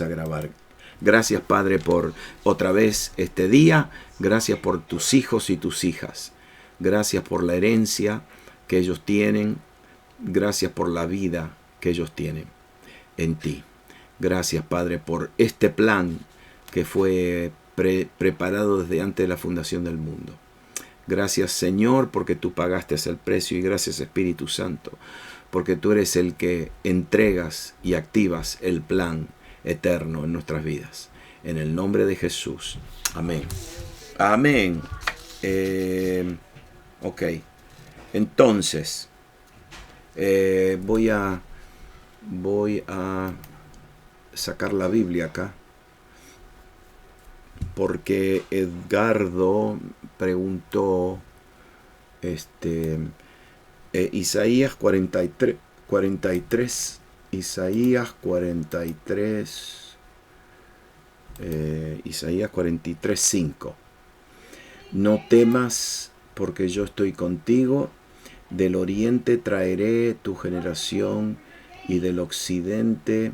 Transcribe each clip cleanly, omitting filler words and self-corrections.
A grabar. Gracias, Padre, por otra vez este día. Gracias por tus hijos y tus hijas. Gracias por la herencia que ellos tienen. Gracias por la vida que ellos tienen en ti. Gracias, Padre, por este plan que fue preparado desde antes de la fundación del mundo. Gracias, Señor, porque tú pagaste el precio, y gracias, Espíritu Santo, porque tú eres el que entregas y activas el plan eterno en nuestras vidas. En el nombre de Jesús. Amén. Amén. Ok. Entonces, voy a sacar la Biblia acá, porque Edgardo preguntó Isaías 43. Isaías 43, Isaías 43, 5. No temas, porque yo estoy contigo. Del oriente traeré tu generación, y del occidente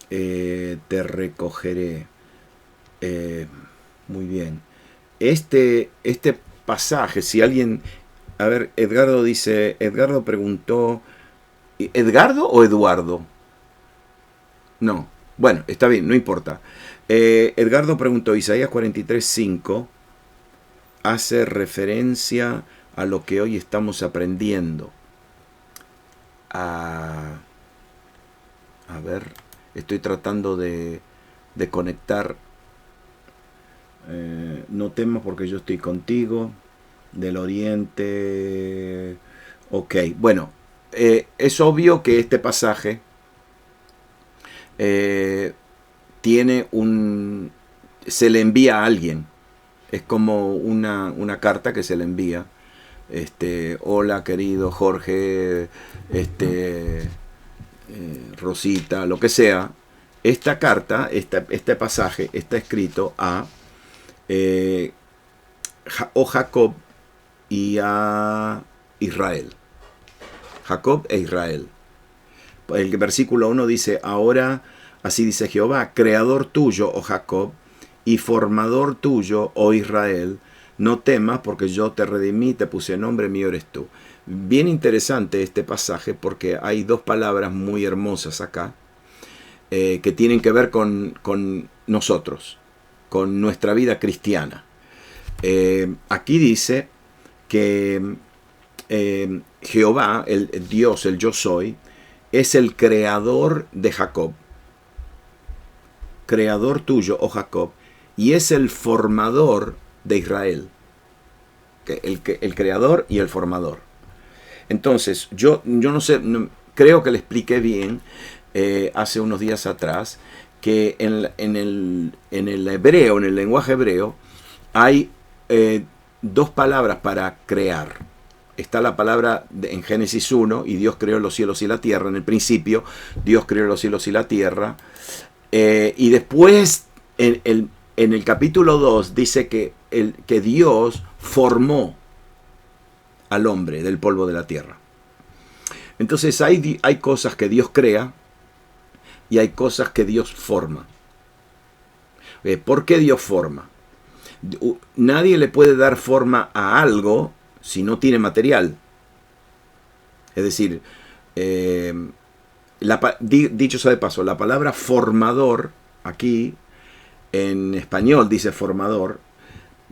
te recogeré. Muy bien. Este pasaje, si alguien... A ver, Edgardo preguntó... ¿Edgardo o Eduardo? No. Bueno, está bien, no importa. Edgardo preguntó, Isaías 43, 5 hace referencia a lo que hoy estamos aprendiendo. A ver, estoy tratando de conectar. No temas, porque yo estoy contigo. Del oriente. Ok, bueno. Es obvio que este pasaje tiene se le envía a alguien. Es como una carta que se le envía. Hola, querido Jorge, Rosita, lo que sea. Esta carta, este pasaje está escrito a Jacob y a Israel. Jacob e Israel. El versículo 1 dice, ahora así dice Jehová, creador tuyo, oh Jacob, y formador tuyo, oh Israel, no temas, porque yo te redimí, te puse nombre, mío eres tú. Bien interesante este pasaje, porque hay dos palabras muy hermosas acá, que tienen que ver con nosotros, con nuestra vida cristiana. Aquí dice que Jehová, el Dios, el yo soy, es el creador de Jacob, creador tuyo, oh Jacob, y es el formador de Israel, el creador y el formador. Entonces, yo no sé, creo que le expliqué bien hace unos días atrás, que en el hebreo, en el lenguaje hebreo, hay dos palabras para crear. Está la palabra en Génesis 1, y Dios creó los cielos y la tierra. En el principio, Dios creó los cielos y la tierra. Y después, en el capítulo 2, dice que Dios formó al hombre del polvo de la tierra. Entonces, hay cosas que Dios crea y hay cosas que Dios forma. ¿Por qué Dios forma? Nadie le puede dar forma a algo si no tiene material. Es decir, dicho sea de paso, la palabra formador, aquí en español dice formador,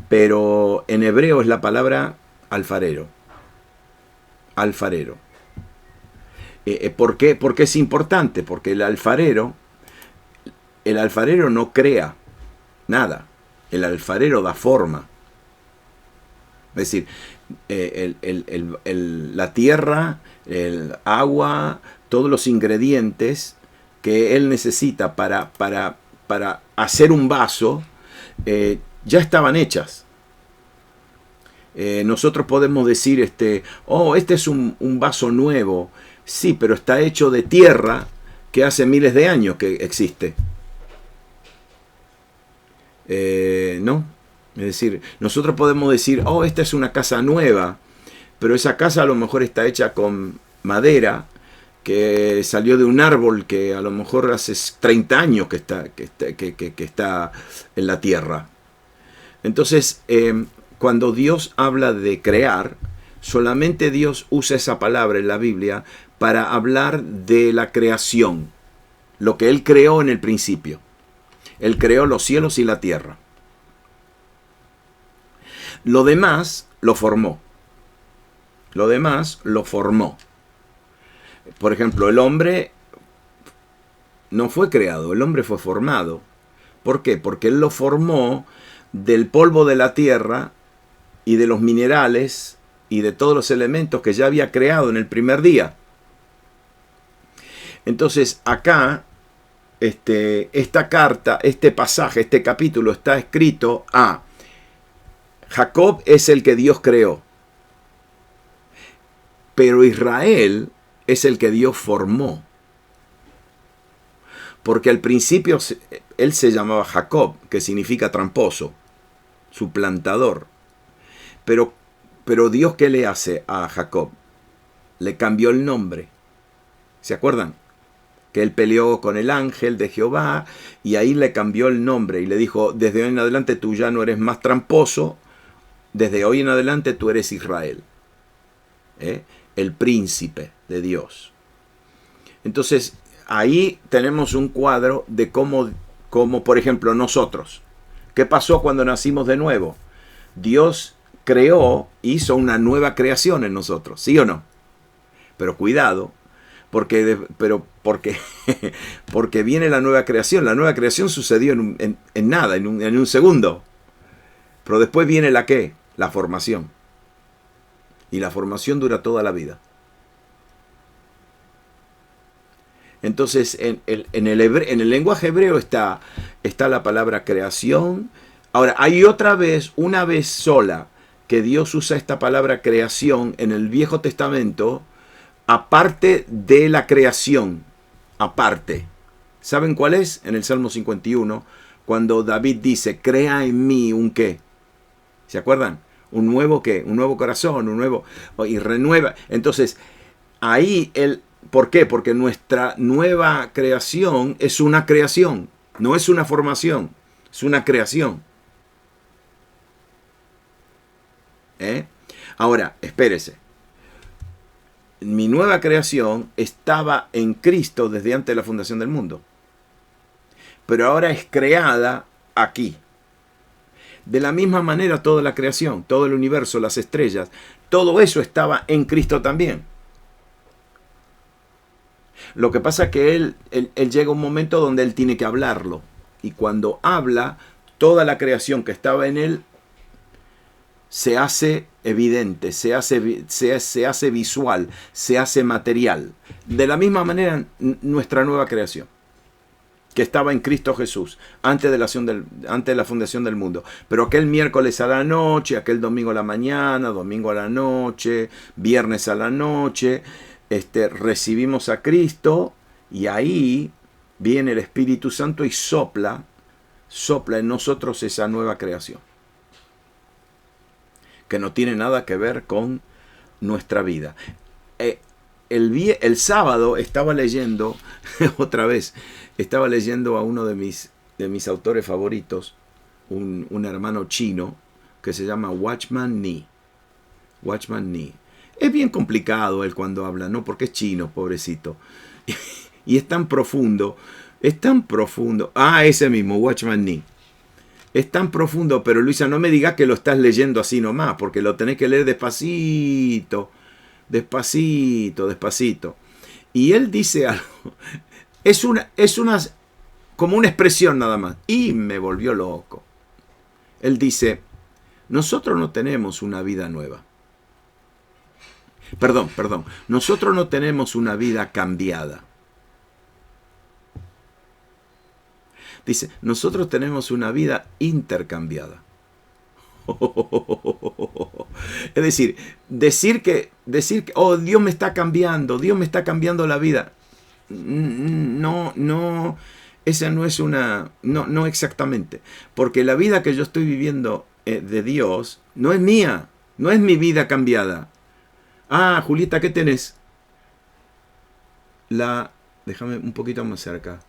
pero en hebreo es la palabra alfarero. Alfarero. ¿Por qué? Porque es importante, porque el alfarero no crea nada, el alfarero da forma. Es decir, la tierra, el agua, todos los ingredientes que él necesita para hacer un vaso, ya estaban hechas. Nosotros podemos decir, este es un vaso nuevo. Sí, pero está hecho de tierra que hace miles de años que existe. ¿No? Es decir, nosotros podemos decir, esta es una casa nueva, pero esa casa a lo mejor está hecha con madera que salió de un árbol que a lo mejor hace 30 años que está en la tierra. Entonces, cuando Dios habla de crear, solamente Dios usa esa palabra en la Biblia para hablar de la creación, lo que Él creó en el principio. Él creó los cielos y la tierra. Lo demás lo formó. Lo demás lo formó. Por ejemplo, el hombre no fue creado, el hombre fue formado. ¿Por qué? Porque Él lo formó del polvo de la tierra y de los minerales y de todos los elementos que ya había creado en el primer día. Entonces, acá, esta carta, este pasaje, este capítulo está escrito a Jacob es el que Dios creó, pero Israel es el que Dios formó. Porque al principio él se llamaba Jacob, que significa tramposo, suplantador. Pero Dios, ¿qué le hace a Jacob? Le cambió el nombre. ¿Se acuerdan? Que él peleó con el ángel de Jehová y ahí le cambió el nombre y le dijo, desde hoy en adelante tú ya no eres más tramposo, desde hoy en adelante tú eres Israel. El príncipe de Dios. Entonces, ahí tenemos un cuadro de cómo, por ejemplo, nosotros. ¿Qué pasó cuando nacimos de nuevo? Dios creó, hizo una nueva creación en nosotros, ¿sí o no? Pero cuidado, porque viene la nueva creación. La nueva creación sucedió en nada, en un segundo. Pero después viene la ¿qué? La formación. Y la formación dura toda la vida. Entonces, en el lenguaje hebreo está la palabra creación. Ahora, hay una vez sola, que Dios usa esta palabra creación en el Viejo Testamento, aparte de la creación, aparte. ¿Saben cuál es? En el Salmo 51, cuando David dice, crea en mí un qué. ¿Se acuerdan? Un nuevo qué, un nuevo corazón, un nuevo, y renueva. Entonces, ahí ¿por qué? Porque nuestra nueva creación es una creación, no es una formación, es una creación. Ahora, espérese. Mi nueva creación estaba en Cristo desde antes de la fundación del mundo. Pero ahora es creada aquí. De la misma manera toda la creación, todo el universo, las estrellas, todo eso estaba en Cristo también. Lo que pasa es que él llega a un momento donde él tiene que hablarlo. Y cuando habla, toda la creación que estaba en él se hace evidente, se hace visual, se hace material. De la misma manera, nuestra nueva creación, que estaba en Cristo Jesús, antes de la fundación del mundo. Pero aquel miércoles a la noche, aquel domingo a la mañana, domingo a la noche, viernes a la noche, recibimos a Cristo y ahí viene el Espíritu Santo y sopla en nosotros esa nueva creación, que no tiene nada que ver con nuestra vida. El sábado estaba leyendo, otra vez, estaba leyendo a uno de mis autores favoritos, un hermano chino que se llama Watchman Nee. Watchman Nee. Es bien complicado él cuando habla, ¿no? Porque es chino, pobrecito. Y es tan profundo, es tan profundo. Ah, ese mismo, Watchman Nee. Es tan profundo, pero Luisa, no me digas que lo estás leyendo así nomás, porque lo tenés que leer despacito, despacito, despacito. Y él dice algo, es como una expresión nada más, y me volvió loco. Él dice, nosotros no tenemos una vida nueva. Perdón, nosotros no tenemos una vida cambiada. Dice, nosotros tenemos una vida intercambiada. Es decir que, oh, Dios me está cambiando la vida. No, esa no es no exactamente. Porque la vida que yo estoy viviendo de Dios no es mía, no es mi vida cambiada. Ah, Julieta, ¿qué tenés? déjame un poquito más cerca.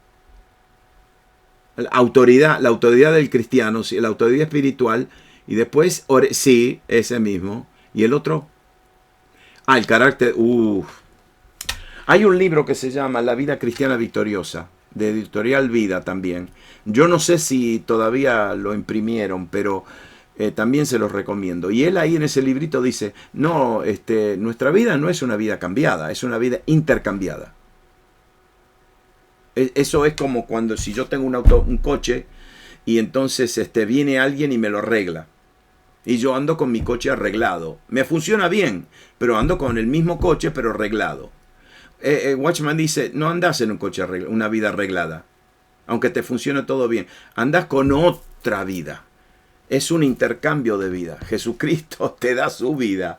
La autoridad del cristiano, sí, la autoridad espiritual, y después, sí, ese mismo. Y el otro, el carácter, Hay un libro que se llama La vida cristiana victoriosa, de Editorial Vida también. Yo no sé si todavía lo imprimieron, pero también se los recomiendo. Y él ahí en ese librito dice, no, nuestra vida no es una vida cambiada, es una vida intercambiada. Eso es como cuando si yo tengo un coche y entonces viene alguien y me lo arregla. Y yo ando con mi coche arreglado. Me funciona bien, pero ando con el mismo coche pero arreglado. Watchman dice, no andas en un coche una vida arreglada, aunque te funcione todo bien. Andas con otra vida. Es un intercambio de vida. Jesucristo te da su vida.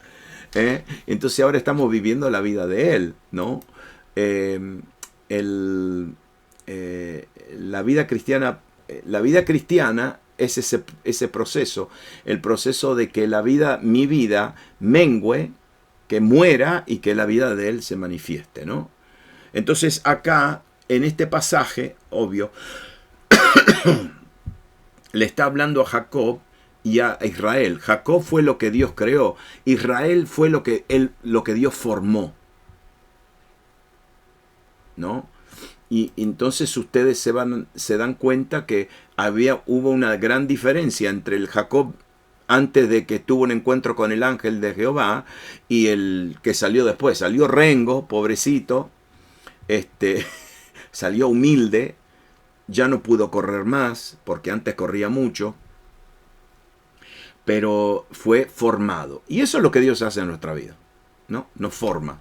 Entonces ahora estamos viviendo la vida de Él, ¿no? La vida cristiana es ese proceso, el proceso de que mi vida mengue, que muera y que la vida de Él se manifieste, ¿no? Entonces acá, en este pasaje, obvio, le está hablando a Jacob y a Israel. Jacob fue lo que Dios creó, Israel fue lo que Dios formó, ¿no? Y entonces ustedes se dan cuenta que hubo una gran diferencia entre el Jacob antes de que tuvo un encuentro con el ángel de Jehová y el que salió después. Salió rengo, pobrecito, salió humilde, ya no pudo correr más, porque antes corría mucho, pero fue formado. Y eso es lo que Dios hace en nuestra vida, ¿no? Nos forma.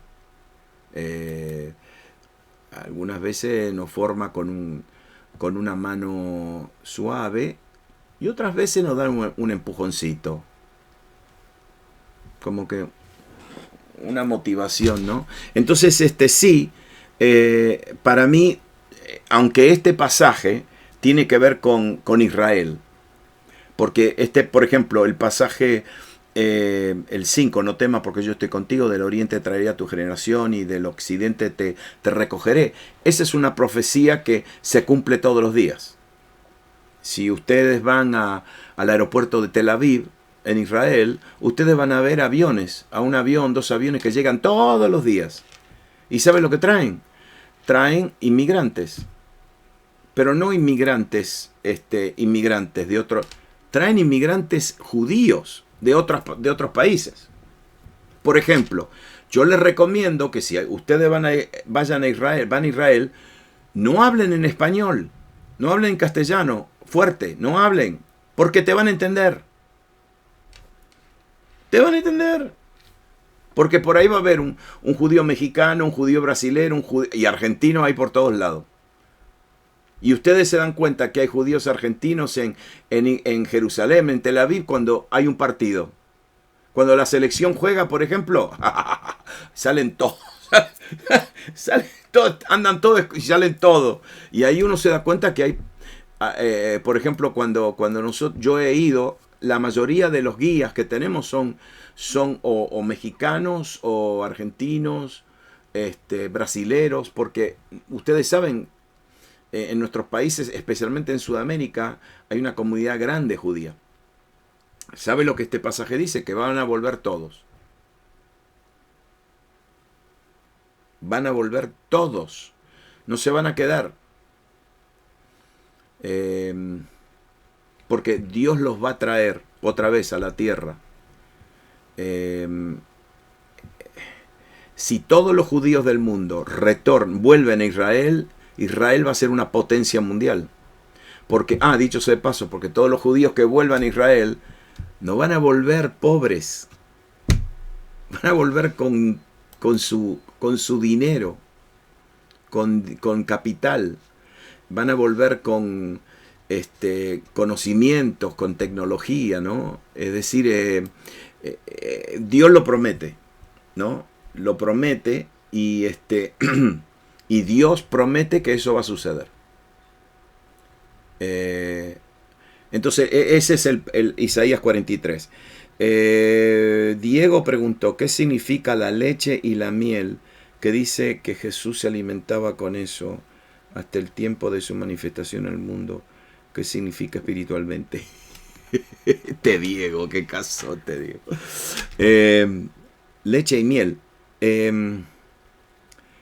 Algunas veces nos forma con una mano suave y otras veces nos dan un empujoncito. Como que una motivación, ¿no? Entonces, sí, para mí, aunque este pasaje tiene que ver con Israel, porque por ejemplo, el pasaje, el 5, no temas porque yo estoy contigo, del oriente traeré a tu generación y del occidente te recogeré. Esa es una profecía que se cumple todos los días. Si ustedes van al aeropuerto de Tel Aviv, en Israel, ustedes van a ver aviones, a un avión, 2 aviones que llegan todos los días. ¿Y saben lo que traen? Traen inmigrantes. Pero no inmigrantes, inmigrantes de otros. Traen inmigrantes judíos de otros países. Por ejemplo, yo les recomiendo que si ustedes van a Israel, no hablen en español, no hablen en castellano fuerte, no hablen, porque te van a entender. Te van a entender. Porque por ahí va a haber un judío mexicano, un judío brasilero, y argentino hay por todos lados. Y ustedes se dan cuenta que hay judíos argentinos en Jerusalén, en Tel Aviv, cuando hay un partido. Cuando la selección juega, por ejemplo, salen todos. Andan todos y salen todos. Y ahí uno se da cuenta que hay, por ejemplo, cuando yo he ido, la mayoría de los guías que tenemos son o mexicanos o argentinos, brasileros, porque ustedes saben, en nuestros países, especialmente en Sudamérica, hay una comunidad grande judía. ¿Sabe lo que este pasaje dice? Que van a volver todos. Van a volver todos. No se van a quedar. Porque Dios los va a traer otra vez a la tierra. Si todos los judíos del mundo vuelven a Israel, Israel va a ser una potencia mundial. Porque, dicho sea de paso, porque todos los judíos que vuelvan a Israel no van a volver pobres. Van a volver con su dinero, con capital. Van a volver con conocimientos, con tecnología, ¿no? Es decir, Dios lo promete, ¿no? Lo promete y y Dios promete que eso va a suceder. Entonces, ese es el Isaías 43. Diego preguntó, ¿qué significa la leche y la miel que dice que Jesús se alimentaba con eso hasta el tiempo de su manifestación al mundo. ¿Qué significa espiritualmente? Te Diego, qué caso te digo. Leche y miel.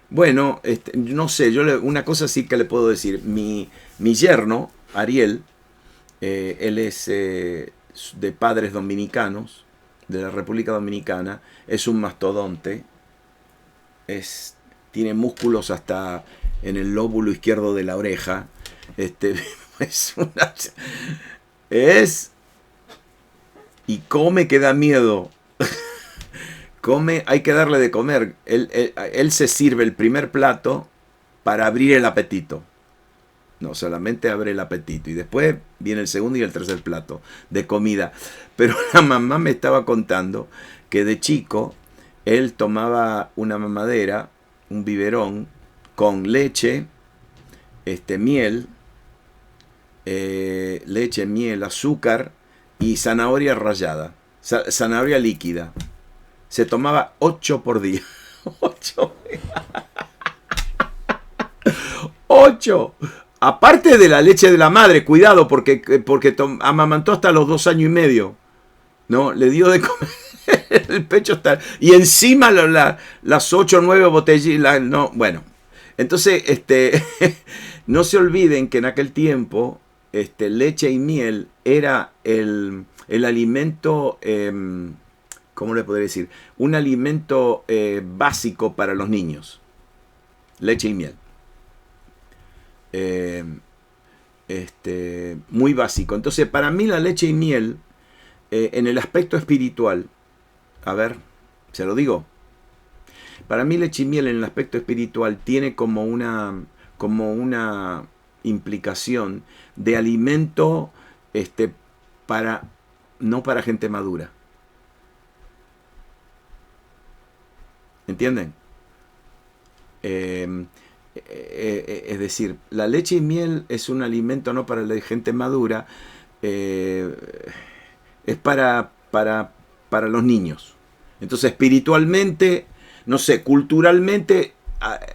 Bueno, no sé, una cosa sí que le puedo decir. Mi yerno, Ariel, él es de padres dominicanos, de la República Dominicana, es un mastodonte, tiene músculos hasta en el lóbulo izquierdo de la oreja, y come que da miedo. Come, hay que darle de comer. Él se sirve el primer plato para abrir el apetito. No, solamente abre el apetito. Y después viene el segundo y el tercer plato de comida. Pero la mamá me estaba contando que de chico él tomaba una mamadera, un biberón, con leche, miel, miel, azúcar y zanahoria rallada. Zanahoria líquida. Se tomaba 8 por día. 8. 8. Aparte de la leche de la madre, cuidado, porque amamantó hasta los 2 años y medio. ¿No? Le dio de comer. El pecho está. Y encima las 8 o 9 botellas. No, bueno. Entonces, no se olviden que en aquel tiempo, leche y miel era el alimento. ¿Cómo le podría decir? Un alimento básico para los niños. Leche y miel. Muy básico. Entonces, para mí la leche y miel, en el aspecto espiritual, a ver, se lo digo. Para mí leche y miel en el aspecto espiritual tiene como una implicación de alimento no para gente madura. ¿Entienden? Es decir, la leche y miel es un alimento no para la gente madura, es para los niños. Entonces, espiritualmente, no sé, culturalmente,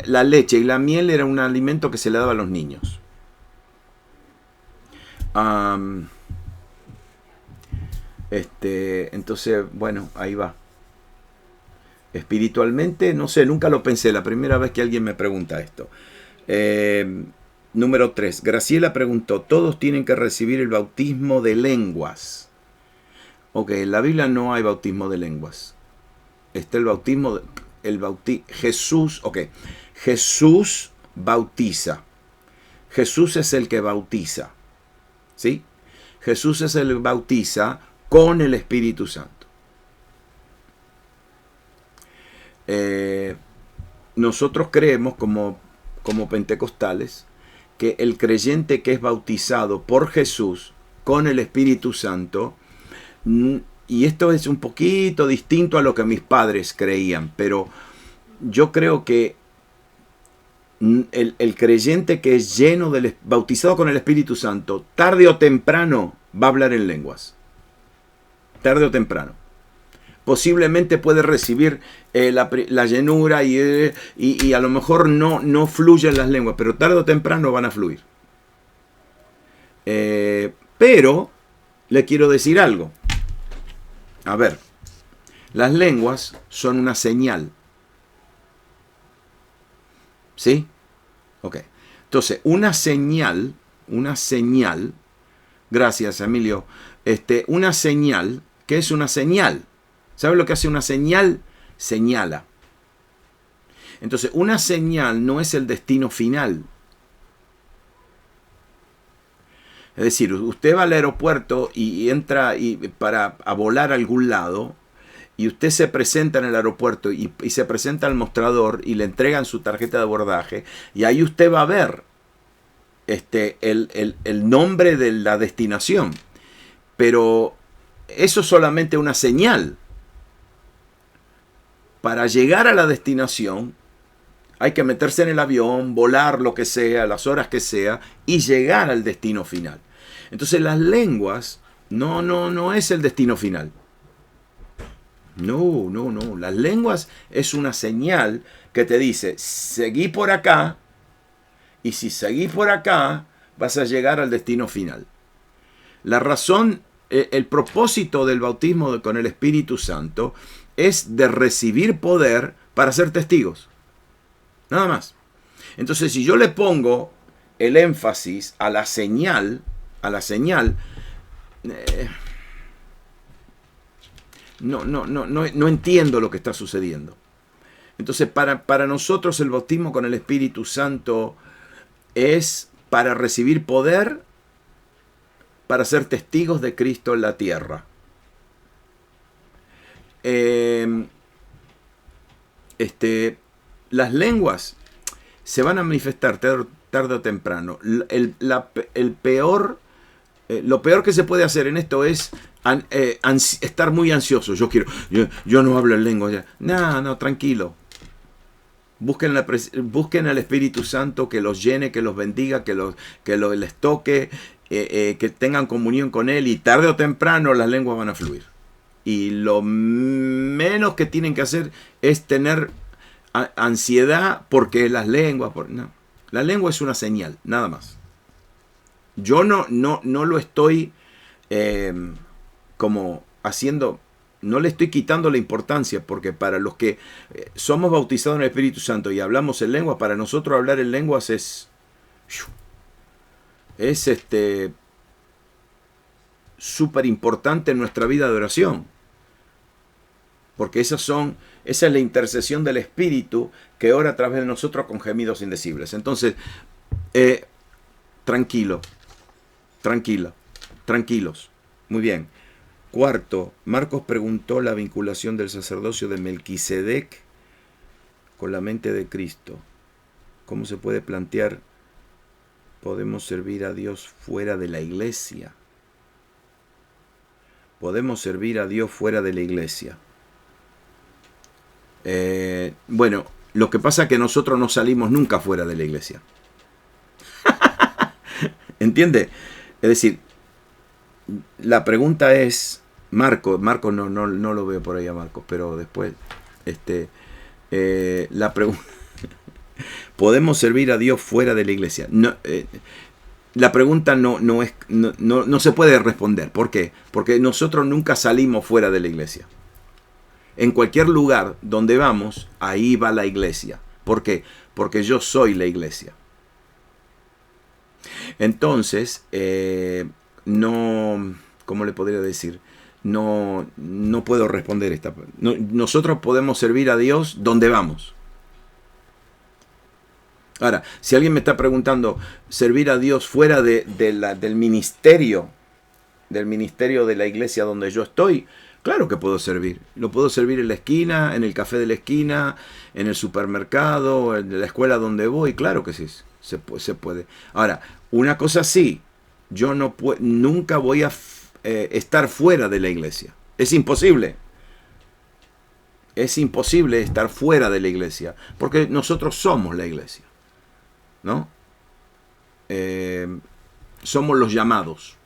la leche y la miel era un alimento que se le daba a los niños. Entonces, bueno, ahí va. Espiritualmente, no sé, nunca lo pensé, la primera vez que alguien me pregunta esto. Número 3. Graciela preguntó, ¿todos tienen que recibir el bautismo de lenguas? Ok, en la Biblia no hay bautismo de lenguas. Está el bautismo, Jesús, ok. Jesús bautiza. Jesús es el que bautiza. ¿Sí? Jesús es el que bautiza con el Espíritu Santo. Nosotros creemos como pentecostales que el creyente que es bautizado por Jesús con el Espíritu Santo, y esto es un poquito distinto a lo que mis padres creían, pero yo creo que el creyente que es bautizado con el Espíritu Santo, tarde o temprano va a hablar en lenguas. Tarde o temprano. Posiblemente puede recibir la llenura y a lo mejor no fluyen las lenguas, pero tarde o temprano van a fluir. Pero le quiero decir algo. A ver, las lenguas son una señal. ¿Sí? Ok. Entonces, una señal, gracias Emilio, una señal, ¿qué es una señal? ¿Sabe lo que hace una señal? Señala. Entonces, una señal no es el destino final. Es decir, usted va al aeropuerto y entra para volar a algún lado, y usted se presenta en el aeropuerto y se presenta al mostrador y le entregan su tarjeta de abordaje, y ahí usted va a ver el nombre de la destinación. Pero eso es solamente una señal. Para llegar a la destinación hay que meterse en el avión, volar lo que sea, las horas que sea, y llegar al destino final. Entonces las lenguas no es el destino final. No, no, no. Las lenguas es una señal que te dice, seguí por acá, y si seguís por acá, vas a llegar al destino final. La razón, el propósito del bautismo con el Espíritu Santo es de recibir poder para ser testigos. Nada más. Entonces, si yo le pongo el énfasis a la señal, no entiendo lo que está sucediendo. Entonces, para nosotros el bautismo con el Espíritu Santo es para recibir poder para ser testigos de Cristo en la tierra. Las lenguas se van a manifestar tarde o temprano. Lo peor que se puede hacer en esto es estar muy ansioso. Yo no hablo en lengua. No, tranquilo. Busquen al Espíritu Santo que los llene, que los bendiga, que les toque, que tengan comunión con Él, y tarde o temprano las lenguas van a fluir. Y lo menos que tienen que hacer es tener ansiedad porque las lenguas... No. La lengua es una señal, nada más. Yo no lo estoy como haciendo... No le estoy quitando la importancia, porque para los que somos bautizados en el Espíritu Santo y hablamos en lenguas, para nosotros hablar en lenguas es súper importante en nuestra vida de oración. Porque esa es la intercesión del Espíritu que ora a través de nosotros con gemidos indecibles. Entonces, tranquilos. Muy bien. Cuarto, Marcos preguntó la vinculación del sacerdocio de Melquisedec con la mente de Cristo. ¿Cómo se puede plantear? Podemos servir a Dios fuera de la iglesia. Podemos servir a Dios fuera de la iglesia. Bueno, lo que pasa es que nosotros no salimos nunca fuera de la iglesia. ¿Entiende? Es decir, la pregunta es, Marcos no lo veo por ahí a Marcos, pero después, la pregunta, ¿podemos servir a Dios fuera de la iglesia? No, la pregunta no se puede responder. ¿Por qué? Porque nosotros nunca salimos fuera de la iglesia. En cualquier lugar donde vamos, ahí va la iglesia. ¿Por qué? Porque yo soy la iglesia. Entonces, ¿cómo le podría decir? No puedo responder esta. Nosotros podemos servir a Dios donde vamos. Ahora, si alguien me está preguntando, servir a Dios fuera del ministerio de la iglesia donde yo estoy, claro que puedo servir. Lo puedo servir en la esquina, en el café de la esquina, en el supermercado, en la escuela donde voy. Claro que sí, se puede. Ahora, una cosa sí, yo nunca voy a estar fuera de la iglesia. Es imposible. Es imposible estar fuera de la iglesia, porque nosotros somos la iglesia, ¿no? Somos los llamados.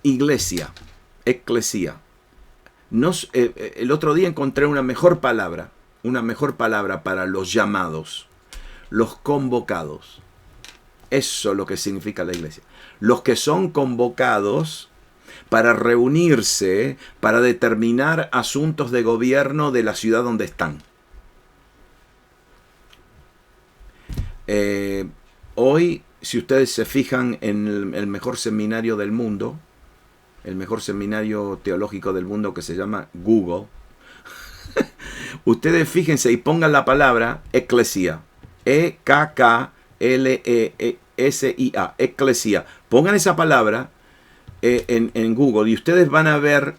Iglesia, eclesía. El otro día encontré una mejor palabra para los llamados, los convocados. Eso es lo que significa la iglesia. Los que son convocados para reunirse, para determinar asuntos de gobierno de la ciudad donde están. Hoy, si ustedes se fijan en el mejor seminario del mundo, el mejor seminario teológico del mundo, que se llama Google, ustedes fíjense y pongan la palabra eclesia, EKKLESIA, eclesia. Pongan esa palabra en Google y ustedes van a ver,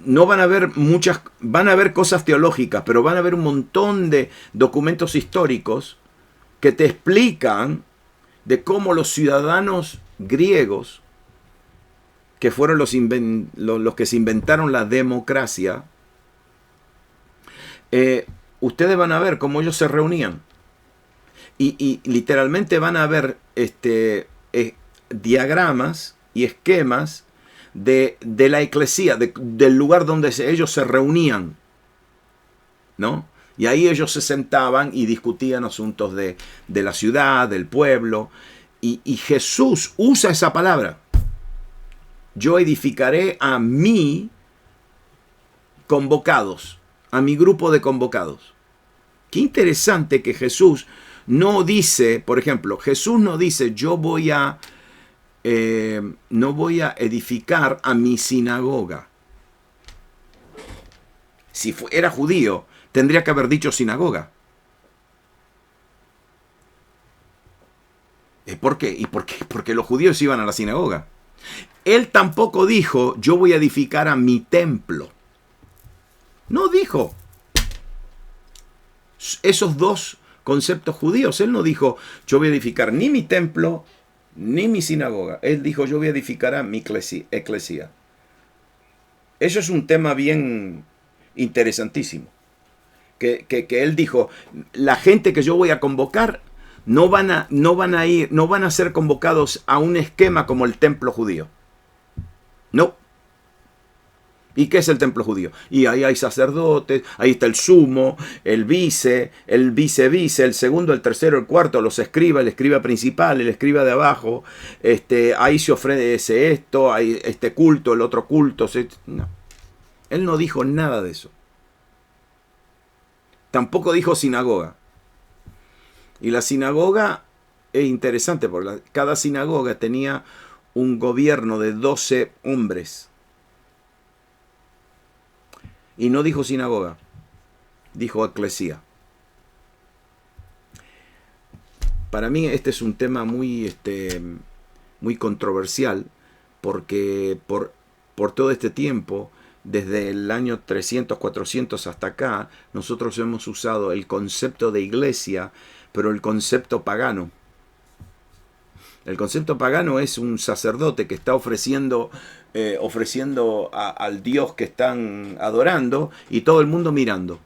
no van a ver muchas, van a ver cosas teológicas, pero van a ver un montón de documentos históricos que te explican de cómo los ciudadanos griegos, que fueron los que se inventaron la democracia, ustedes van a ver cómo ellos se reunían. Y literalmente van a ver diagramas y esquemas de la eclesía, del lugar donde ellos se reunían, ¿no? Y ahí ellos se sentaban y discutían asuntos de la ciudad, del pueblo. Y Jesús usa esa palabra. Yo edificaré a mi convocados, a mi grupo de convocados. Qué interesante que Jesús no dice, por ejemplo, Jesús no dice yo no voy a edificar a mi sinagoga. Si era judío, tendría que haber dicho sinagoga. ¿Por qué? ¿Y por qué? Porque los judíos iban a la sinagoga. Él tampoco dijo yo voy a edificar a mi templo. No dijo esos dos conceptos judíos. Él no dijo yo voy a edificar ni mi templo ni mi sinagoga. Él dijo yo voy a edificar a mi eclesía. Eso es un tema bien interesantísimo. Que él dijo, la gente que yo voy a convocar no van a ser convocados a un esquema como el templo judío. No. ¿Y qué es el templo judío? Y ahí hay sacerdotes, ahí está el sumo, el vice, el segundo, el tercero, el cuarto, los escribas, el escriba principal, el escriba de abajo, ahí se ofrece esto, hay este culto, el otro culto. No. Él no dijo nada de eso. Tampoco dijo sinagoga. Y la sinagoga es interesante porque cada sinagoga tenía un gobierno de 12 hombres. Y no dijo sinagoga, dijo eclesía. Para mí este es un tema muy controversial porque por todo este tiempo, desde el año 300, 400 hasta acá, nosotros hemos usado el concepto de iglesia, pero el concepto pagano. El concepto pagano es un sacerdote que está ofreciendo al Dios que están adorando y todo el mundo mirando.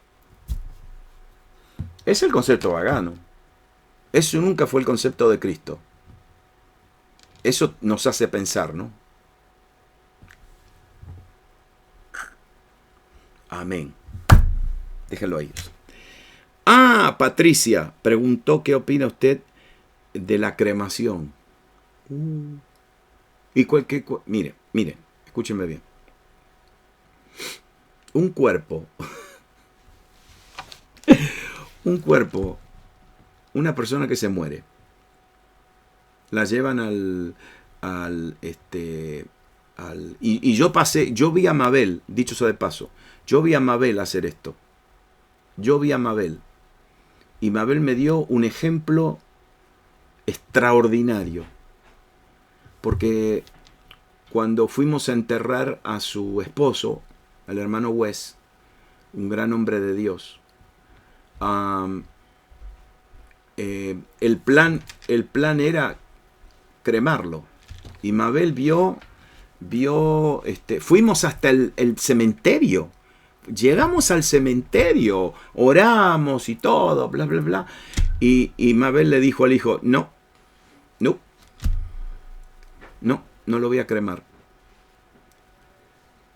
Es el concepto pagano. Eso nunca fue el concepto de Cristo. Eso nos hace pensar, ¿no? Amén. Déjenlo ahí. Patricia preguntó qué opina usted de la cremación. Y mire, escúchenme bien. Un cuerpo, una persona que se muere, la llevan y yo vi a Mabel, dicho sea de paso, yo vi a Mabel hacer esto. Yo vi a Mabel. Y Mabel me dio un ejemplo extraordinario. Porque cuando fuimos a enterrar a su esposo, al hermano Wes, un gran hombre de Dios, el plan era cremarlo. Y Mabel vio fuimos hasta el cementerio. Llegamos al cementerio, oramos y todo, bla, bla, bla. Y Mabel le dijo al hijo, no lo voy a cremar.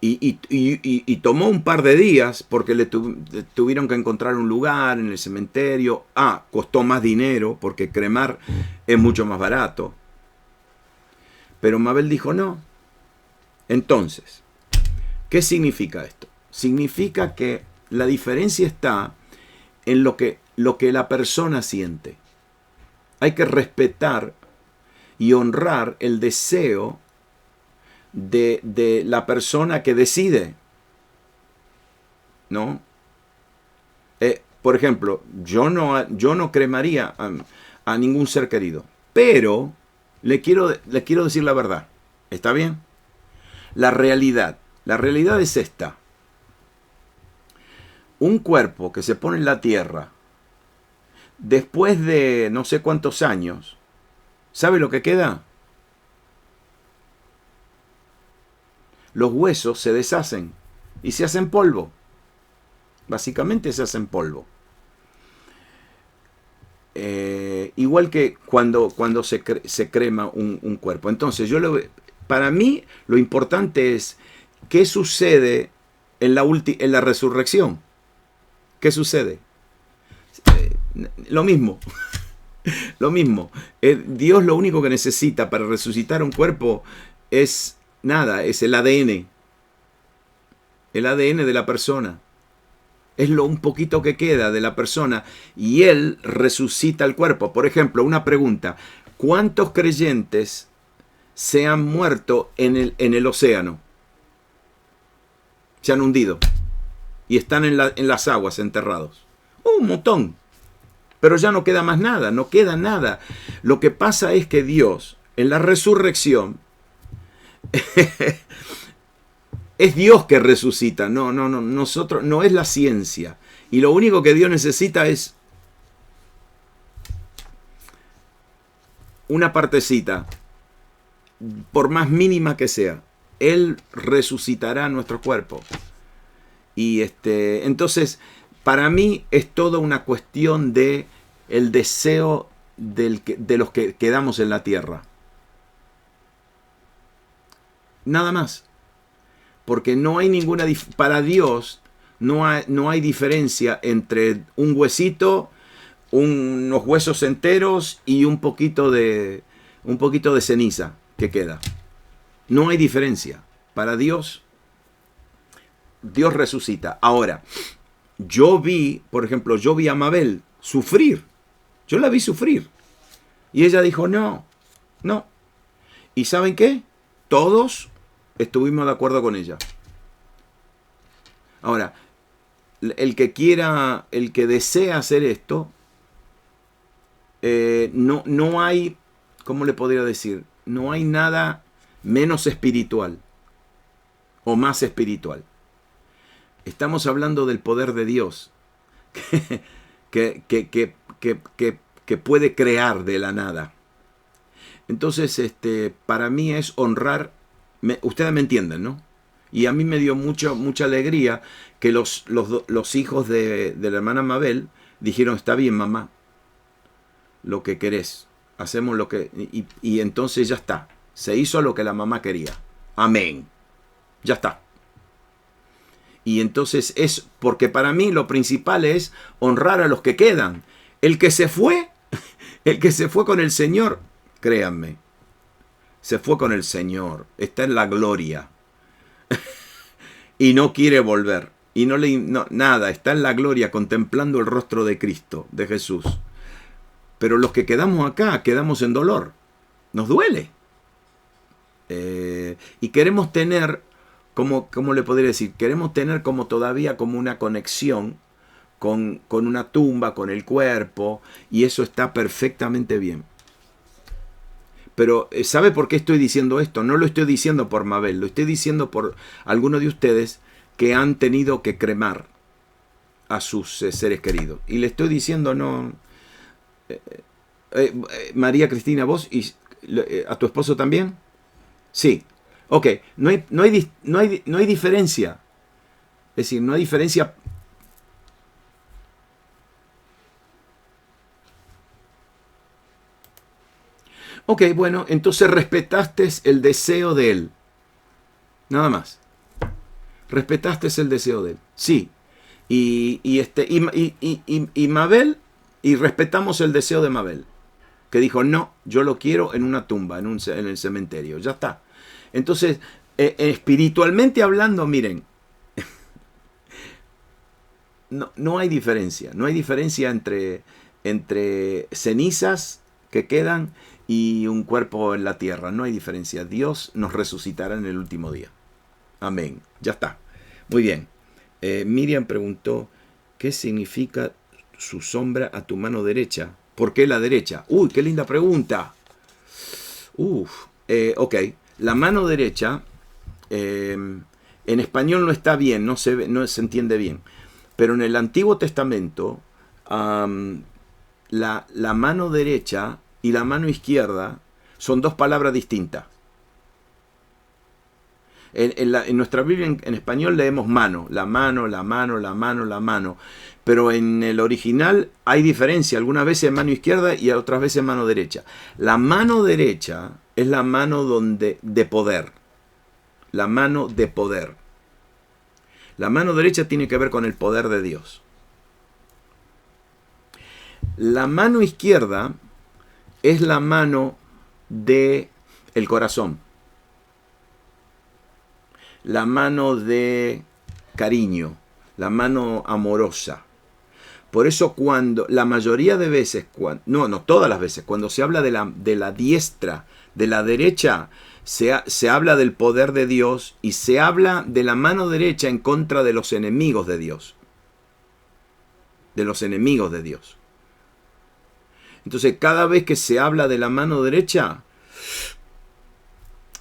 Y tomó un par de días porque le tuvieron que encontrar un lugar en el cementerio. Costó más dinero porque cremar es mucho más barato. Pero Mabel dijo no. Entonces, ¿qué significa esto? Significa que la diferencia está en lo que la persona siente. Hay que respetar y honrar el deseo de la persona que decide, ¿no? Por ejemplo, yo no cremaría a ningún ser querido, pero le quiero decir la verdad. ¿Está bien? La realidad es esta. Un cuerpo que se pone en la tierra después de no sé cuántos años, ¿sabe lo que queda? Los huesos se deshacen y se hacen polvo. Básicamente se hacen polvo. Igual que cuando se crema un cuerpo. Entonces yo para mí lo importante es qué sucede en la resurrección. ¿Qué sucede? Lo mismo. Lo mismo. Dios lo único que necesita para resucitar un cuerpo es nada, es el ADN. El ADN de la persona. Es lo un poquito que queda de la persona y Él resucita el cuerpo. Por ejemplo, una pregunta. ¿Cuántos creyentes se han muerto en el océano? Se han hundido y están en las aguas enterrados. Un montón. Pero ya no queda más nada, no queda nada. Lo que pasa es que Dios, en la resurrección, es Dios que resucita, nosotros, no es la ciencia. Y lo único que Dios necesita es una partecita, por más mínima que sea. Él resucitará nuestro cuerpo. Y entonces, para mí es toda una cuestión de el deseo de los que quedamos en la tierra. Nada más. Porque no hay ninguna, para Dios no hay diferencia entre un huesito, unos huesos enteros y un poquito de ceniza que queda. No hay diferencia. Para Dios, Dios resucita. Ahora, por ejemplo, yo vi a Mabel sufrir. Yo la vi sufrir. Y ella dijo, no. ¿Y saben qué? Todos estuvimos de acuerdo con ella. Ahora, el que desea hacer esto, no hay, ¿cómo le podría decir? No hay nada menos espiritual o más espiritual. Estamos hablando del poder de Dios que puede crear de la nada. Entonces, para mí es honrar. Ustedes me entienden, ¿no? Y a mí me dio mucha alegría que los hijos de la hermana Mabel dijeron, está bien, mamá, lo que querés, hacemos lo que... Y entonces ya está, se hizo lo que la mamá quería. Amén. Ya está. Y entonces es porque para mí lo principal es honrar a los que quedan. El que se fue con el Señor, créanme, se fue con el Señor, está en la gloria y no quiere volver y nada, está en la gloria contemplando el rostro de Cristo, de Jesús. Pero los que quedamos acá, quedamos en dolor, nos duele y queremos tener, ¿cómo le podría decir? Queremos tener como todavía como una conexión con una tumba, con el cuerpo, y eso está perfectamente bien. Pero ¿sabe por qué estoy diciendo esto? No lo estoy diciendo por Mabel, lo estoy diciendo por algunos de ustedes que han tenido que cremar a sus seres queridos. Y le estoy diciendo, no... María Cristina, ¿vos y a tu esposo también? Sí. Ok, no hay diferencia. Es decir, no hay diferencia. Ok, bueno, entonces respetaste el deseo de él. Nada más. Respetaste el deseo de él. Sí. Y Mabel, y respetamos el deseo de Mabel. Que dijo, no, yo lo quiero en una tumba, en el cementerio. Ya está. Entonces, espiritualmente hablando, miren, no hay diferencia. No hay diferencia entre cenizas que quedan y un cuerpo en la tierra. No hay diferencia. Dios nos resucitará en el último día. Amén. Ya está. Muy bien. Miriam preguntó, ¿qué significa su sombra a tu mano derecha? ¿Por qué la derecha? Uy, qué linda pregunta. Ok. La mano derecha, en español no está bien, no se entiende bien. Pero en el Antiguo Testamento, la mano derecha y la mano izquierda son dos palabras distintas. En nuestra Biblia en español leemos mano, la mano, la mano, la mano, la mano. Pero en el original hay diferencia. Algunas veces mano izquierda y otras veces mano derecha. La mano derecha es la mano de poder. La mano de poder. La mano derecha tiene que ver con el poder de Dios. La mano izquierda es la mano de el corazón. La mano de cariño, la mano amorosa. Por eso la mayoría de veces, no todas las veces, cuando se habla de la diestra, de la derecha, se habla del poder de Dios y se habla de la mano derecha en contra de los enemigos de Dios. De los enemigos de Dios. Entonces, cada vez que se habla de la mano derecha,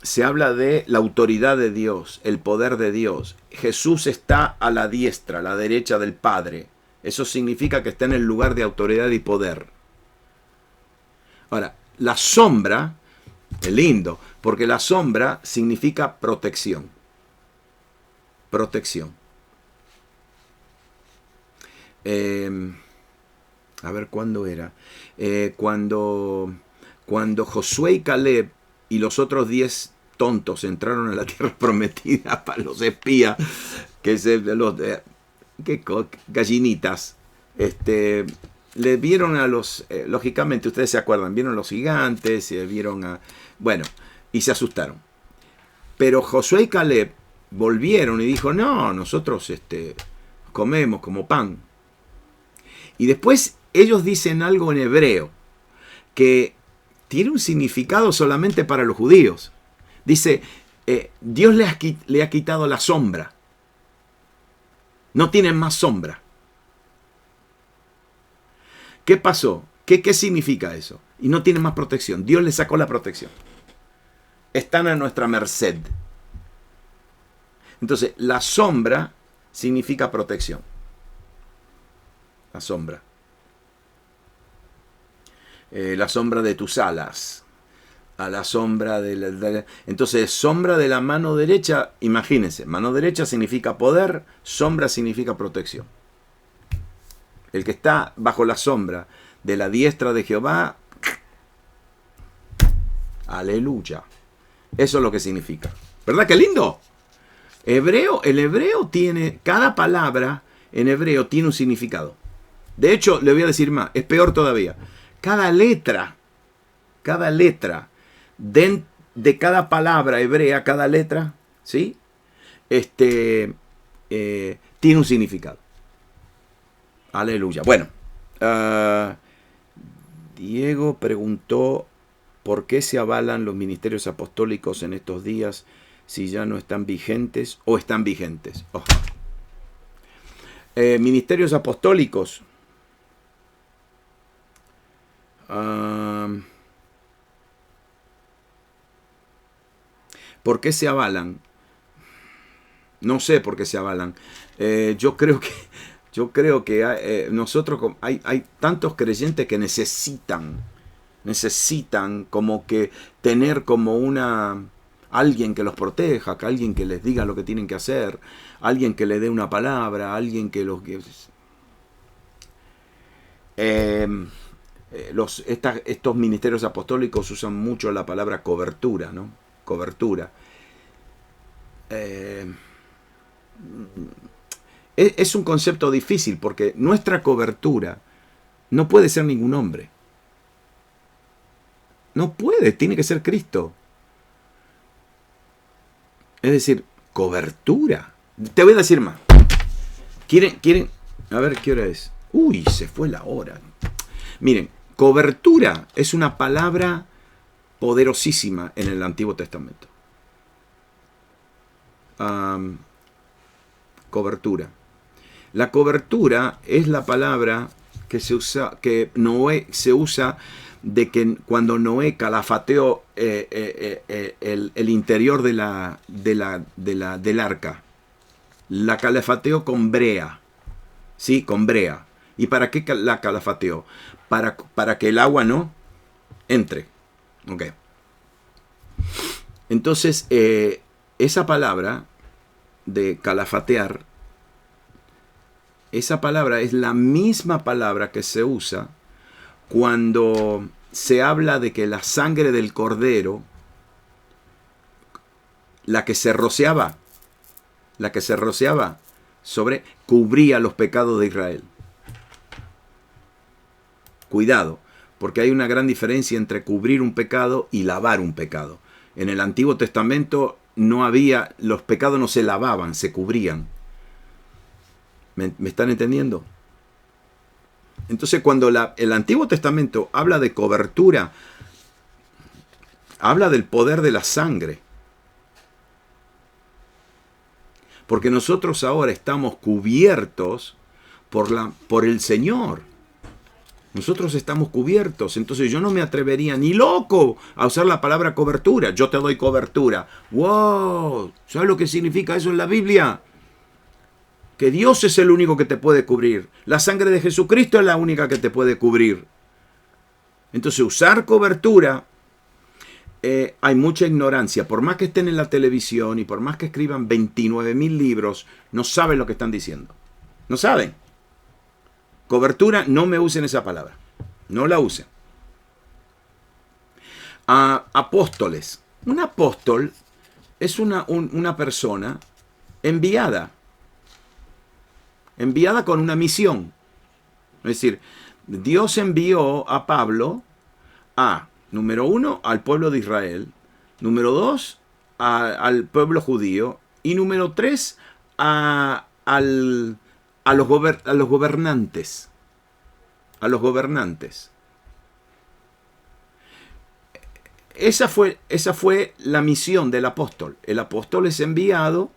se habla de la autoridad de Dios, el poder de Dios. Jesús está a la diestra, a la derecha del Padre. Eso significa que está en el lugar de autoridad y poder. Ahora, la sombra, es lindo, porque la sombra significa protección. Protección. A ver, ¿cuándo era? Cuando Josué y Caleb y los otros 10 tontos entraron a la tierra prometida para los espías, gallinitas, le vieron a los, lógicamente ustedes se acuerdan, vieron a los gigantes, y se asustaron. Pero Josué y Caleb volvieron y dijo, no, nosotros comemos como pan. Y después ellos dicen algo en hebreo que tiene un significado solamente para los judíos. Dice, Dios le ha quitado la sombra. No tienen más sombra. ¿Qué pasó? ¿Qué significa eso? Y no tienen más protección. Dios les sacó la protección. Están a nuestra merced. Entonces, la sombra significa protección. La sombra. La sombra de tus alas. A la sombra entonces, sombra de la mano derecha, imagínense, mano derecha significa poder, sombra significa protección. El que está bajo la sombra de la diestra de Jehová, aleluya. Eso es lo que significa. ¿Verdad qué lindo? El hebreo tiene, cada palabra en hebreo tiene un significado. De hecho, le voy a decir más, es peor todavía. Cada letra de cada palabra hebrea, cada letra, ¿sí? Tiene un significado. Aleluya. Bueno, Diego preguntó por qué se avalan los ministerios apostólicos en estos días si ya no están vigentes o están vigentes. Oh. Ministerios apostólicos. ¿Por qué se avalan? No sé por qué se avalan. Yo creo que nosotros hay tantos creyentes que necesitan como que tener como alguien que los proteja, alguien que les diga lo que tienen que hacer, alguien que les dé una palabra, alguien que estos ministerios apostólicos usan mucho la palabra cobertura, ¿no? Cobertura. Es un concepto difícil porque nuestra cobertura no puede ser ningún hombre. No puede, tiene que ser Cristo. Es decir, cobertura. Te voy a decir más. ¿Quieren? A ver, ¿qué hora es? Uy, se fue la hora. Miren, cobertura es una palabra poderosísima en el Antiguo Testamento. Cobertura. La cobertura es la palabra que se usa de que cuando Noé calafateó el interior del arca, la calafateó con brea, ¿sí? Con brea. ¿Y para qué la calafateó? Para que el agua no entre. Okay. Entonces, esa palabra de calafatear, esa palabra es la misma palabra que se usa cuando se habla de que la sangre del cordero, la que se rociaba cubría los pecados de Israel. Cuidado, porque hay una gran diferencia entre cubrir un pecado y lavar un pecado. En el Antiguo Testamento los pecados no se lavaban, se cubrían. ¿Me están entendiendo? Entonces, cuando el Antiguo Testamento habla de cobertura, habla del poder de la sangre. Porque nosotros ahora estamos cubiertos por el Señor. Nosotros estamos cubiertos. Entonces yo no me atrevería ni loco a usar la palabra cobertura. Yo te doy cobertura. ¡Wow! ¿Sabes lo que significa eso en la Biblia? Que Dios es el único que te puede cubrir. La sangre de Jesucristo es la única que te puede cubrir. Entonces usar cobertura, hay mucha ignorancia. Por más que estén en la televisión y por más que escriban 29.000 libros, no saben lo que están diciendo. No saben. Cobertura, no me usen esa palabra. No la usen. Apóstoles. Un apóstol es una persona enviada. Enviada con una misión. Es decir, Dios envió a Pablo número 1, al pueblo de Israel. Número 2, al pueblo judío. Y número 3, a los gobernantes. A los gobernantes. Esa fue la misión del apóstol. El apóstol es enviado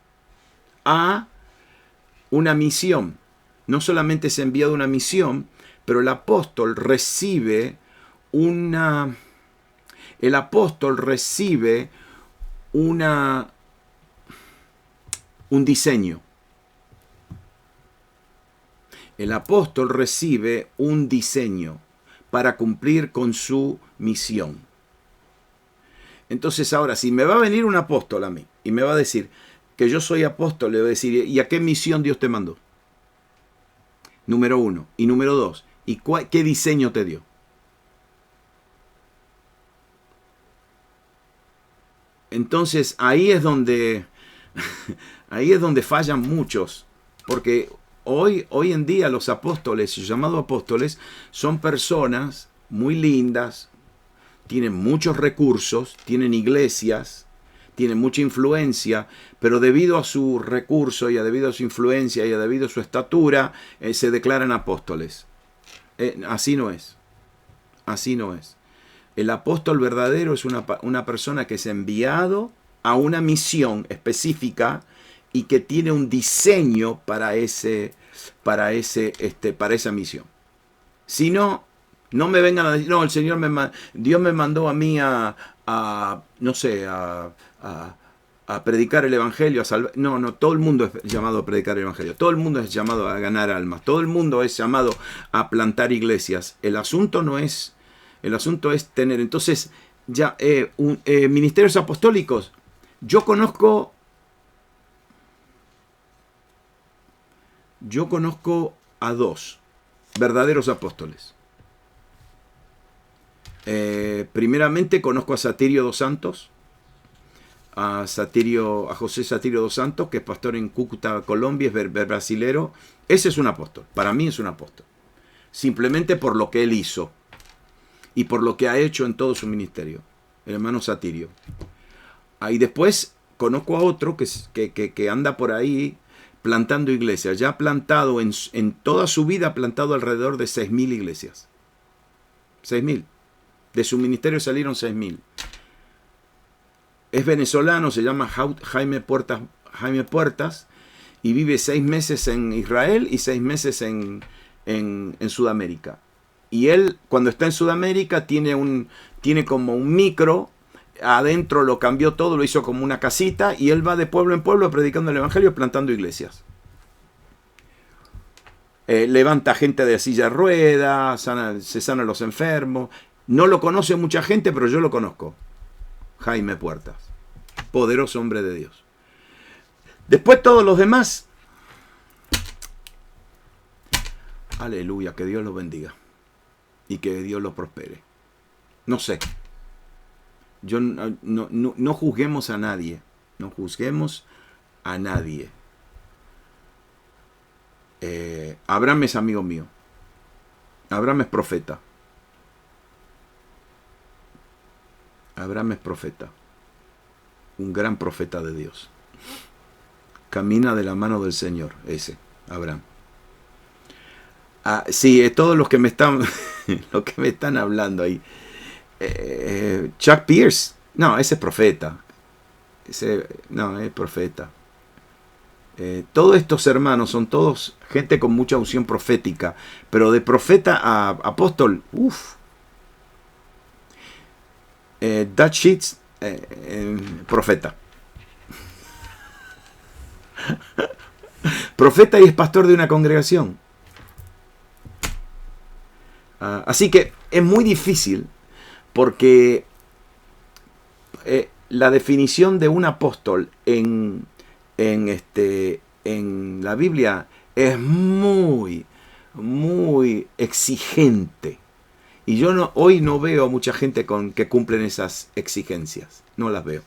a una misión. No solamente es enviado a una misión, pero el apóstol recibe un diseño. El apóstol recibe un diseño para cumplir con su misión. Entonces ahora, si me va a venir un apóstol a mí y me va a decir que yo soy apóstol, le voy a decir, ¿y a qué misión Dios te mandó? Número 1. Y número 2, ¿y qué diseño te dio? Entonces ahí es donde fallan muchos, porque hoy en día los apóstoles, llamados apóstoles, son personas muy lindas, tienen muchos recursos, tienen iglesias, tienen mucha influencia, pero debido a su recurso y debido a su influencia y debido a su estatura, se declaran apóstoles. Así no es. Así no es. El apóstol verdadero es una persona que es enviado a una misión específica y que tiene un diseño para esa misión. Si no, no me vengan a decir, no, Dios me mandó a mí a predicar el evangelio, a salvar. No, todo el mundo es llamado a predicar el evangelio. Todo el mundo es llamado a ganar almas. Todo el mundo es llamado a plantar iglesias. El asunto es tener. Entonces, ya, ministerios apostólicos. Yo conozco a 2 verdaderos apóstoles. Primeramente conozco a Satirio dos Santos, a José Satirio dos Santos, que es pastor en Cúcuta, Colombia, es brasilero. Ese es un apóstol. Para mí es un apóstol. Simplemente por lo que él hizo y por lo que ha hecho en todo su ministerio, el hermano Satirio. Ahí después conozco a otro que anda por ahí plantando iglesias. Ya ha plantado en toda su vida, ha plantado alrededor de 6.000 iglesias. 6.000. De su ministerio salieron 6.000. Es venezolano, se llama Jaime Puertas y vive 6 meses en Israel y 6 meses en Sudamérica. Y él, cuando está en Sudamérica, tiene como un micro. Adentro lo cambió todo, lo hizo como una casita y él va de pueblo en pueblo predicando el evangelio, plantando iglesias. Levanta gente de silla de ruedas, se sana a los enfermos. No lo conoce mucha gente, pero yo lo conozco. Jaime Puertas, poderoso hombre de Dios. Después todos los demás. Aleluya, que Dios los bendiga. Y que Dios los prospere. No sé. No juzguemos a nadie. No juzguemos a nadie. Abraham es amigo mío. Abraham es profeta. Abraham es profeta. Un gran profeta de Dios. Camina de la mano del Señor, ese, Abraham. Sí, todos los que me están hablando ahí. Chuck Pierce, no, ese es profeta. No, es profeta. Todos estos hermanos son todos gente con mucha unción profética, pero de profeta a apóstol, uff. Dutch Sheets, profeta. Profeta y es pastor de una congregación. Así que es muy difícil porque la definición de un apóstol en la Biblia es muy, muy exigente. Y yo hoy no veo mucha gente que cumplen esas exigencias. No las veo.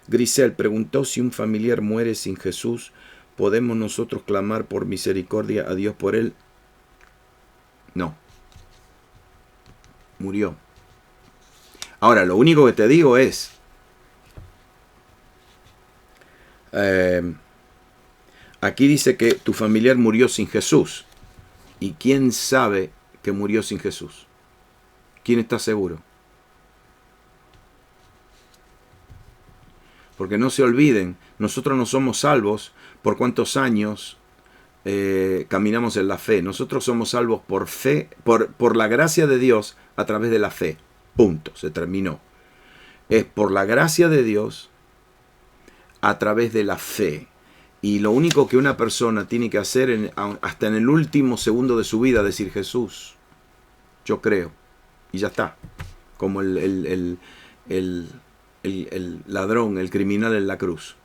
Grisel preguntó si un familiar muere sin Jesús, ¿podemos nosotros clamar por misericordia a Dios por él? No. Murió. Ahora, lo único que te digo es, aquí dice que tu familiar murió sin Jesús. ¿Y quién sabe que murió sin Jesús? ¿Quién está seguro? Porque no se olviden, nosotros no somos salvos por cuántos años caminamos en la fe. Nosotros somos salvos por fe, por la gracia de Dios a través de la fe. Punto, se terminó. Es por la gracia de Dios a través de la fe. Y lo único que una persona tiene que hacer hasta en el último segundo de su vida, decir Jesús, yo creo. Y ya está. Como el ladrón, el criminal en la cruz.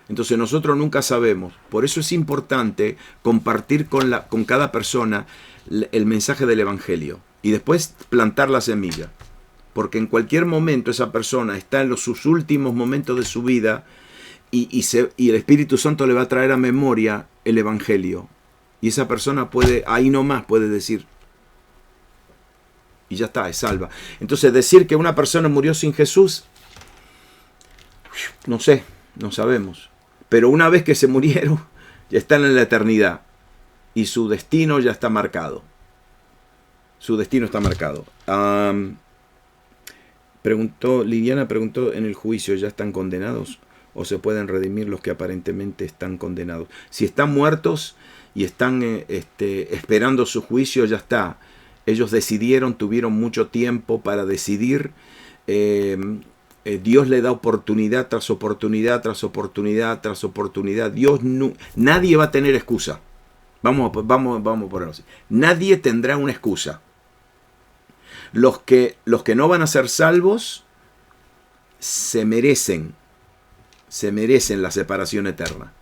Entonces nosotros nunca sabemos. Por eso es importante compartir con cada persona el mensaje del Evangelio. Y después plantar la semilla. Porque en cualquier momento esa persona está en sus últimos momentos de su vida y el Espíritu Santo le va a traer a memoria el Evangelio. Y esa persona ahí nomás puede decir, y ya está, es salva. Entonces decir que una persona murió sin Jesús, no sé, no sabemos. Pero una vez que se murieron, ya están en la eternidad. Y su destino ya está marcado. Su destino está marcado. Liliana preguntó, ¿en el juicio ya están condenados? ¿O se pueden redimir los que aparentemente están condenados? Si están muertos y están esperando su juicio, ya está. Ellos decidieron, tuvieron mucho tiempo para decidir. Dios le da oportunidad tras oportunidad, tras oportunidad, tras oportunidad. Nadie va a tener excusa. Vamos a ponerlo así. Nadie tendrá una excusa. Los que no van a ser salvos se merecen la separación eterna.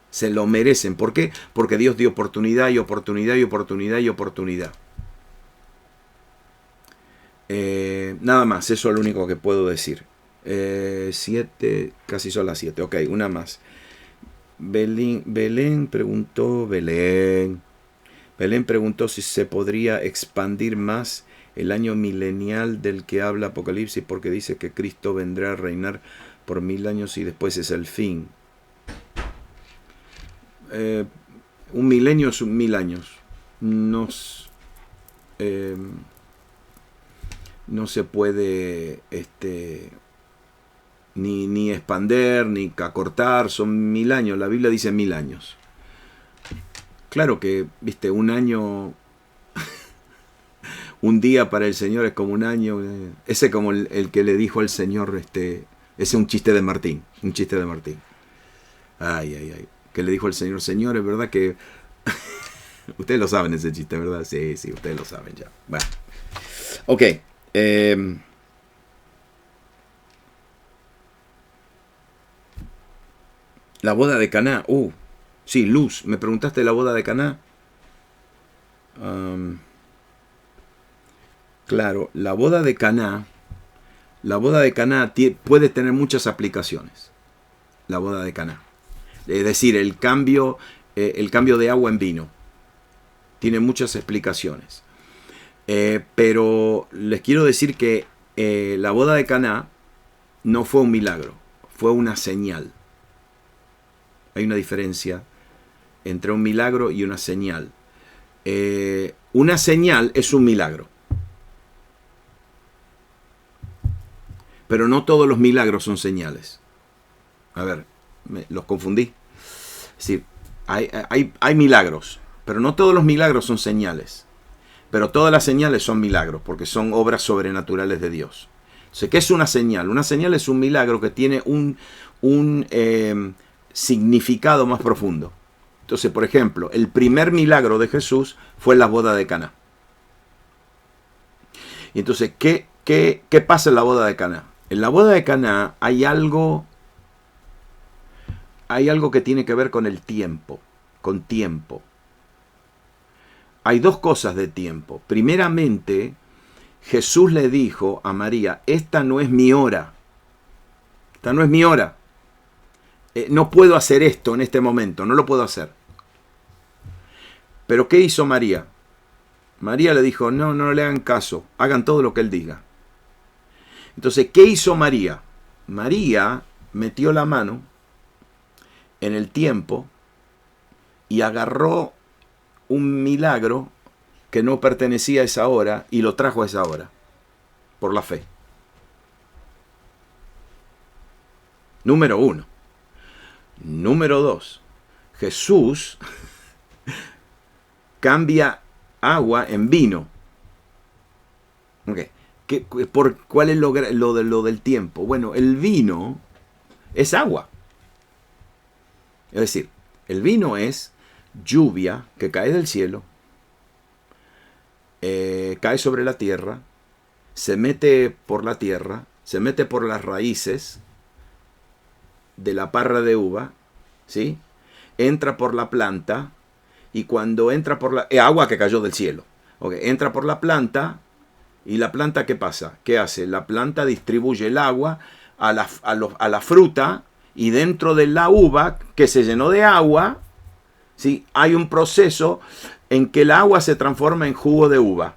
Se lo merecen. ¿Por qué? Porque Dios dio oportunidad y oportunidad y oportunidad y oportunidad. Nada más, eso es lo único que puedo decir. 7, casi son las 7. Ok, una más. Belén preguntó si se podría expandir más el año milenial del que habla Apocalipsis, porque dice que Cristo vendrá a reinar por 1000 años y después es el fin. Un milenio es 1000 años. No se puede ni expander, ni acortar, son 1000 años. La Biblia dice 1000 años. Claro que, viste, un año, un día para el Señor es como un año. Ese como el que le dijo al Señor, ese es un chiste de Martín. Ay. Que le dijo al Señor, Señor, es verdad que... Ustedes lo saben ese chiste, ¿verdad? Sí, ustedes lo saben ya. Bueno. Ok. La boda de Caná. Sí, Luz, me preguntaste de la boda de Caná. Claro, la boda de Caná puede tener muchas aplicaciones. La boda de Caná. Es decir, el cambio de agua en vino. Tiene muchas explicaciones. Pero les quiero decir que la boda de Caná no fue un milagro, fue una señal. Hay una diferencia entre un milagro y una señal. Una señal es un milagro. Pero no todos los milagros son señales. A ver, los confundí. Es decir, hay milagros, pero no todos los milagros son señales. Pero todas las señales son milagros, porque son obras sobrenaturales de Dios. Entonces, ¿qué es una señal? Una señal es un milagro que tiene un significado más profundo. Entonces, por ejemplo, el primer milagro de Jesús fue la boda de Caná. Y entonces, ¿qué pasa en la boda de Caná? En la boda de Caná hay algo que tiene que ver con el tiempo, con tiempo. Hay dos cosas de tiempo. Primeramente, Jesús le dijo a María, esta no es mi hora. Esta no es mi hora. No puedo hacer esto en este momento, no lo puedo hacer. Pero ¿qué hizo María? María le dijo, no le hagan caso, hagan todo lo que él diga. Entonces, ¿qué hizo María? María metió la mano en el tiempo y agarró un milagro que no pertenecía a esa hora y lo trajo a esa hora, por la fe. Número 1. Número 2. Jesús cambia agua en vino. Okay. ¿Cuál es lo del tiempo? Bueno, el vino es agua. Es decir, el vino es lluvia que cae del cielo, cae sobre la tierra, se mete por la tierra, se mete por las raíces de la parra de uva, ¿sí? Entra por la planta, y cuando entra por la... agua que cayó del cielo. Okay. Entra por la planta, y la planta, ¿qué pasa? ¿Qué hace? La planta distribuye el agua a la fruta, y dentro de la uva, que se llenó de agua, ¿sí? Hay un proceso en que el agua se transforma en jugo de uva.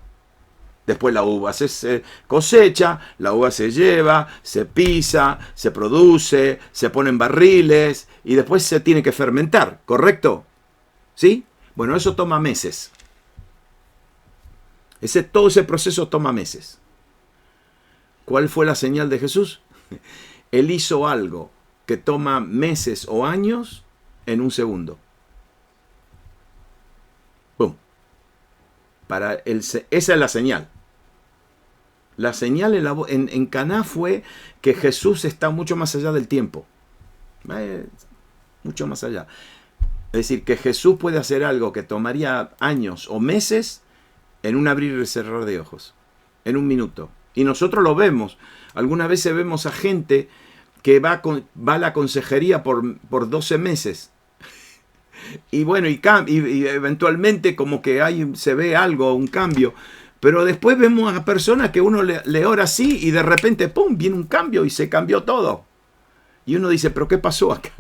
Después la uva se cosecha, la uva se lleva, se pisa, se produce, se pone en barriles y después se tiene que fermentar, ¿correcto? ¿Sí? Bueno, eso toma meses. Todo ese proceso toma meses. ¿Cuál fue la señal de Jesús? Él hizo algo que toma meses o años en un segundo. ¡Pum! Esa es la señal. La señal en Caná fue que Jesús está mucho más allá del tiempo. Mucho más allá. Es decir, que Jesús puede hacer algo que tomaría años o meses en un abrir y cerrar de ojos. En un minuto. Y nosotros lo vemos. Algunas veces vemos a gente que va a la consejería por 12 meses. Y bueno, y eventualmente como que se ve algo, un cambio. Pero después vemos a personas que uno le ora así y de repente, ¡pum!, viene un cambio y se cambió todo. Y uno dice, ¿pero qué pasó acá?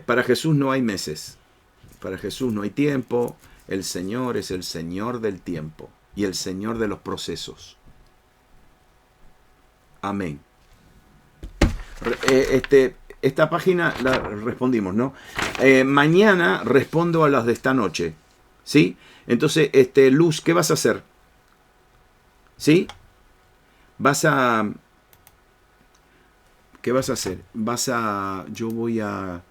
Para Jesús no hay meses. Para Jesús no hay tiempo. El Señor es el Señor del tiempo y el Señor de los procesos. Amén. Esta página la respondimos, ¿no? Mañana respondo a las de esta noche. ¿Sí? Entonces, Luz, ¿qué vas a hacer? ¿Sí? ¿Qué vas a hacer? Yo voy a